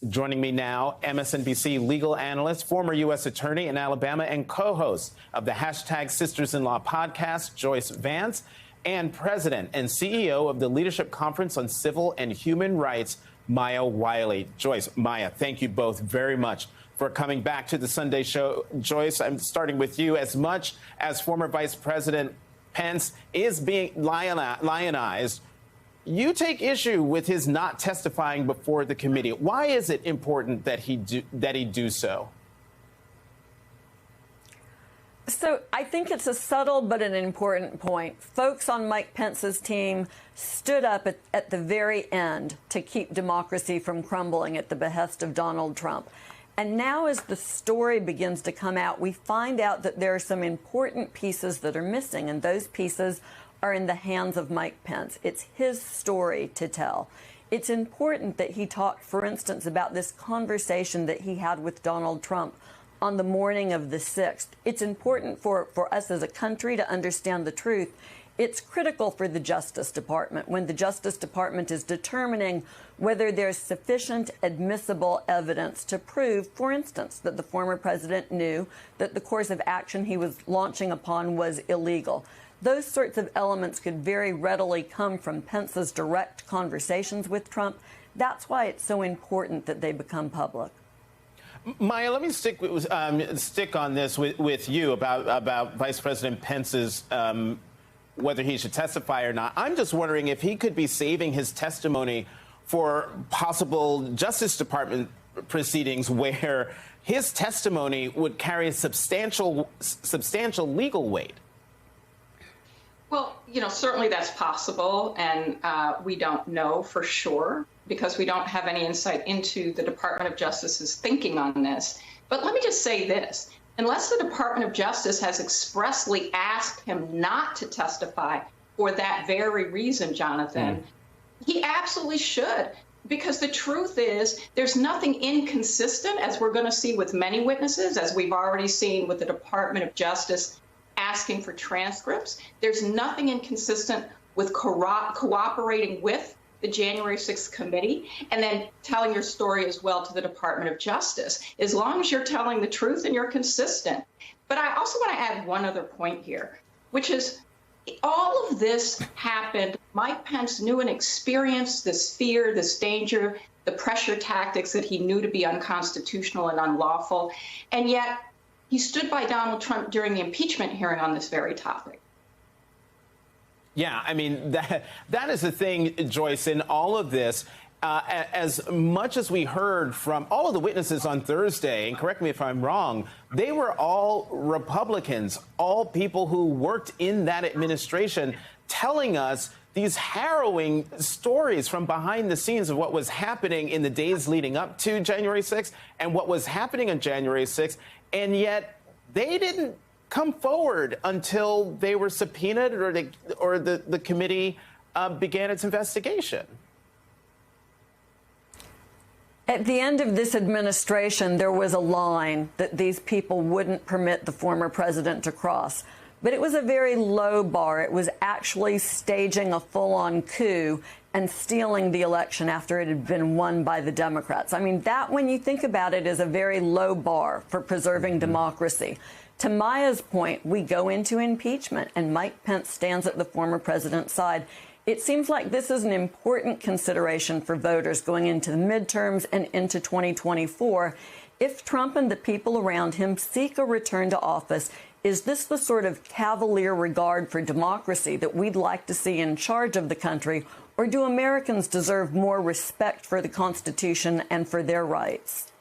Joining me now, MSNBC legal analyst, former U.S. attorney in Alabama, and co-host of the hashtag Sisters-in-Law podcast, Joyce Vance, and president and CEO of the Leadership Conference on Civil and Human Rights, Maya Wiley. Joyce, Maya, thank you both very much for coming back to the Sunday show. Joyce, I'm starting with you. As much as former Vice President Pence is being lionized, you take issue with his not testifying before the committee. Why is it important that he do so? So I think it's a subtle but an important point. Folks on Mike Pence's team stood up at the very end to keep democracy from crumbling at the behest of Donald Trump. And now as the story begins to come out, we find out that there are some important pieces that are missing, and those pieces are in the hands of Mike Pence. It's his story to tell. It's important that he talked, for instance, about this conversation that he had with Donald Trump on the morning of the 6th. It's important for us as a country to understand the truth. It's critical for the Justice Department when the Justice Department is determining whether there's sufficient admissible evidence to prove, for instance, that the former president knew that the course of action he was launching upon was illegal. Those sorts of elements could very readily come from Pence's direct conversations with Trump. That's why it's so important that they become public. Maya, let me stick on this with you about Vice President Pence's whether he should testify or not. I'm just wondering if he could be saving his testimony for possible Justice Department proceedings where his testimony would carry a substantial legal weight. Well, certainly that's possible, and we don't know for sure because we don't have any insight into the Department of Justice's thinking on this. But let me just say this. Unless the Department of Justice has expressly asked him not to testify for that very reason, Jonathan, he absolutely should. Because the truth is, there's nothing inconsistent, as we're going to see with many witnesses, as we've already seen with the Department of Justice asking for transcripts. There's nothing inconsistent with cooperating with the January 6th committee and then telling your story as well to the Department of Justice, as long as you're telling the truth and you're consistent. But I also want to add one other point here, which is all of this happened. Mike Pence knew and experienced this fear, this danger, the pressure tactics that he knew to be unconstitutional and unlawful. And yet he stood by Donald Trump during the impeachment hearing on this very topic. Yeah, I mean, that is the thing, Joyce, in all of this. As much as we heard from all of the witnesses on Thursday, and correct me if I'm wrong, they were all Republicans, all people who worked in that administration, telling us these harrowing stories from behind the scenes of what was happening in the days leading up to January 6th and what was happening on January 6th. And yet they didn't come forward until they were subpoenaed or the committee began its investigation. At the end of this administration, there was a line that these people wouldn't permit the former president to cross. But it was a very low bar. It was actually staging a full-on coup and stealing the election after it had been won by the Democrats. I mean, that, when you think about it, is a very low bar for preserving democracy. To Maya's point, we go into impeachment, and Mike Pence stands at the former president's side. It seems like this is an important consideration for voters going into the midterms and into 2024. If Trump and the people around him seek a return to office, is this the sort of cavalier regard for democracy that we'd like to see in charge of the country, or do Americans deserve more respect for the Constitution and for their rights?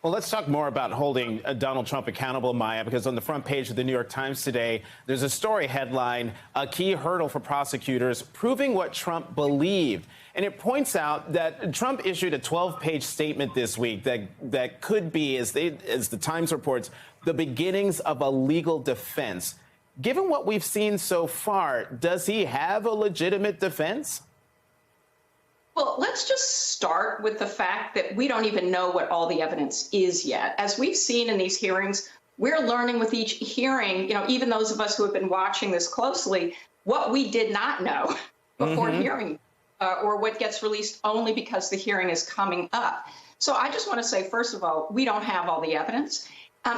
Well, let's talk more about holding Donald Trump accountable, Maya, because on the front page of the New York Times today, there's a story headline, "A Key Hurdle for Prosecutors, Proving What Trump Believed." And it points out that Trump issued a 12-page statement this week that could be, as the Times reports, the beginnings of a legal defense. Given what we've seen so far, does he have a legitimate defense? Well, let's just start with the fact that we don't even know what all the evidence is yet. As we've seen in these hearings, we're learning with each hearing, even those of us who have been watching this closely, what we did not know before hearing or what gets released only because the hearing is coming up. So I just want to say, first of all, we don't have all the evidence.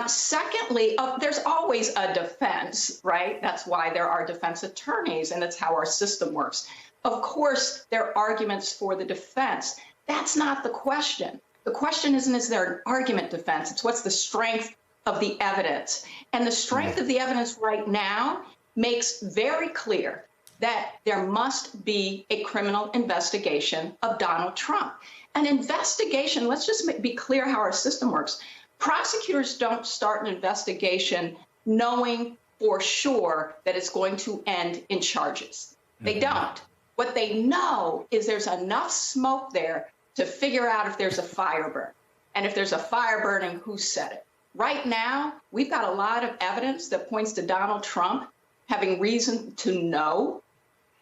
Secondly, there's always a defense, right? That's why there are defense attorneys, and that's how our system works. Of course, there are arguments for the defense. That's not the question. The question isn't, is there an argument defense? It's what's the strength of the evidence. And the strength of the evidence right now makes very clear that there must be a criminal investigation of Donald Trump. An investigation, let's just be clear how our system works. Prosecutors don't start an investigation knowing for sure that it's going to end in charges. They don't. What they know is there's enough smoke there to figure out if there's a fire burn. And if there's a fire burning, who set it? Right now, we've got a lot of evidence that points to Donald Trump having reason to know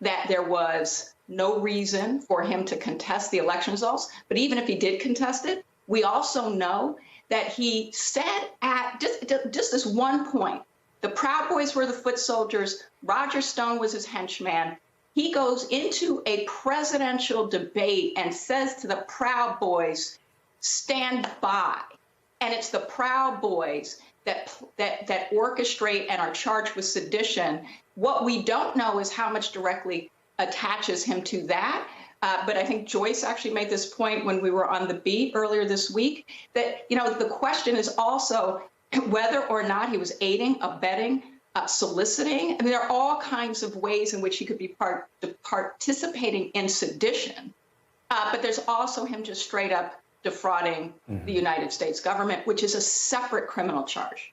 that there was no reason for him to contest the election results. But even if he did contest it, we also know that he said at just this one point, the Proud Boys were the foot soldiers, Roger Stone was his henchman. He goes into a presidential debate and says to the Proud Boys, stand by. And it's the Proud Boys that orchestrate and are charged with sedition. What we don't know is how much directly attaches him to that. But I think Joyce actually made this point when we were on the beat earlier this week, that, you know, the question is also whether or not he was aiding, abetting, soliciting. I mean, there are all kinds of ways in which he could be participating in sedition. But there's also him just straight up defrauding the United States government, which is a separate criminal charge.